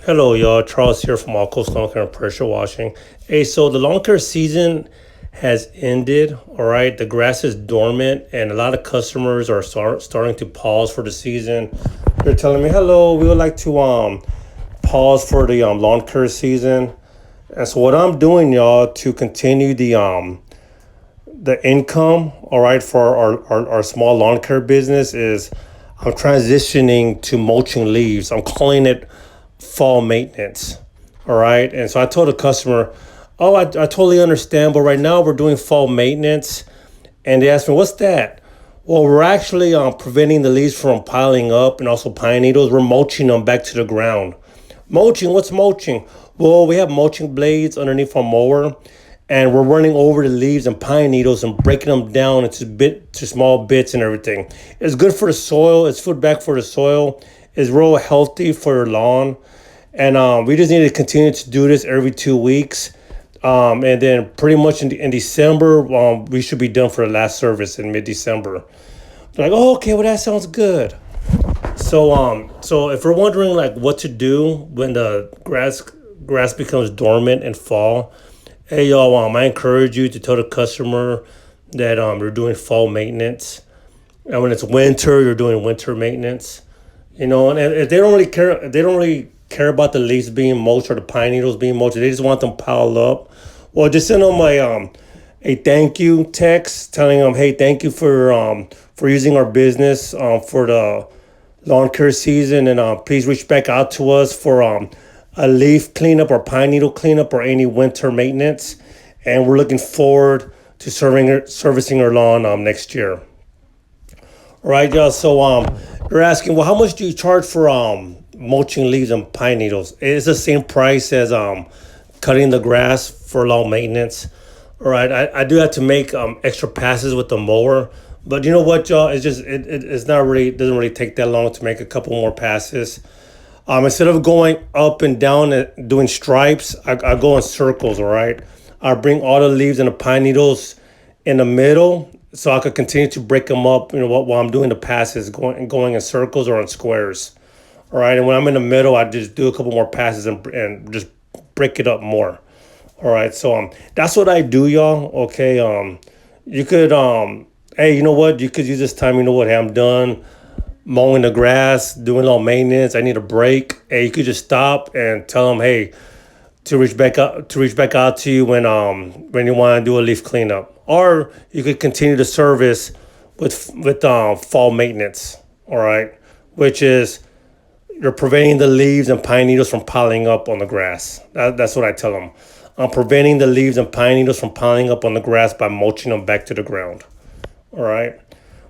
Hello, y'all. Charles here from AllCoastLawncare&pressurewashing. Hey, so the lawn care season has ended. All right, the grass is dormant, and a lot of customers are starting to pause for the season. They're telling me, "Hello, we would like to pause for the lawn care season." And so what I'm doing, y'all, to continue the income, all right, for our small lawn care business is I'm transitioning to mulching leaves. I'm calling it fall maintenance. All right. And so I told the customer, oh, I totally understand, but right now we're doing fall maintenance. And they asked me, what's that? Well, we're actually preventing the leaves from piling up, and also pine needles. We're mulching them back to the ground. Mulching, what's mulching? Well, we have mulching blades underneath our mower, and we're running over the leaves and pine needles and breaking them down into small bits and everything. It's good for the soil. It's food back for the soil. It's real healthy for your lawn. And we just need to continue to do this every 2 weeks. And then pretty much in December, we should be done for the last service in mid-December. They're like, oh, okay, well, that sounds good. So if we're wondering like what to do when the grass becomes dormant in fall, hey, y'all, I encourage you to tell the customer that you're doing fall maintenance. And when it's winter, you're doing winter maintenance. You know, and if they don't really care about the leaves being mulched or the pine needles being mulched. They just want them piled up. Well, just send them a thank you text telling them, hey, thank you for using our business for the lawn care season, and please reach back out to us for a leaf cleanup or pine needle cleanup or any winter maintenance. And we're looking forward to servicing our lawn next year. All right, y'all. So you're asking, well, how much do you charge for mulching leaves and pine needles? It's the same price as cutting the grass for lawn maintenance. All right, I do have to make extra passes with the mower, but you know what, y'all? It's just it's not really, it doesn't really take that long to make a couple more passes. Instead of going up and down and doing stripes, I go in circles. All right, I bring all the leaves and the pine needles in the middle, so I could continue to break them up. You know, while I'm doing the passes, going in circles or in squares. All right, and when I'm in the middle, I just do a couple more passes and just break it up more. All right, so that's what I do, y'all. Okay, you could hey, you know what? You could use this time. You know what? Hey, I'm done mowing the grass, doing all maintenance. I need a break. Hey, you could just stop and tell them, hey, to reach back out to you when you want to do a leaf cleanup, or you could continue the service with fall maintenance. All right, which is you're preventing the leaves and pine needles from piling up on the grass. That's what I tell them. I'm preventing the leaves and pine needles from piling up on the grass by mulching them back to the ground. All right.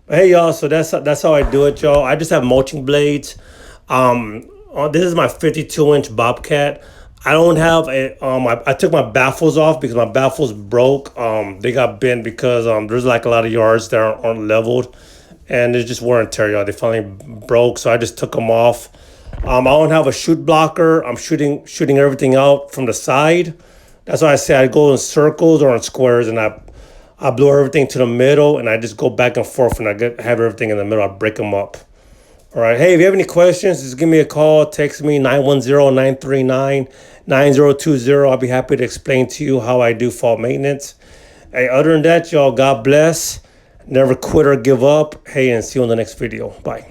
But hey, y'all, so that's how I do it, y'all. I just have mulching blades. This is my 52-inch Bobcat. I don't have a I took my baffles off because my baffles broke. They got bent because there's like a lot of yards that aren't leveled, and they just wear and tear, y'all. They finally broke, so I just took them off. I don't have a shoot blocker. I'm shooting everything out from the side. That's why I say I go in circles or in squares, and I blow everything to the middle, and I just go back and forth, and have everything in the middle. I break them up. All right. Hey, if you have any questions, just give me a call. Text me 910-939-9020. I'll be happy to explain to you how I do fall maintenance. Hey, other than that, y'all, God bless. Never quit or give up. Hey, and see you in the next video. Bye.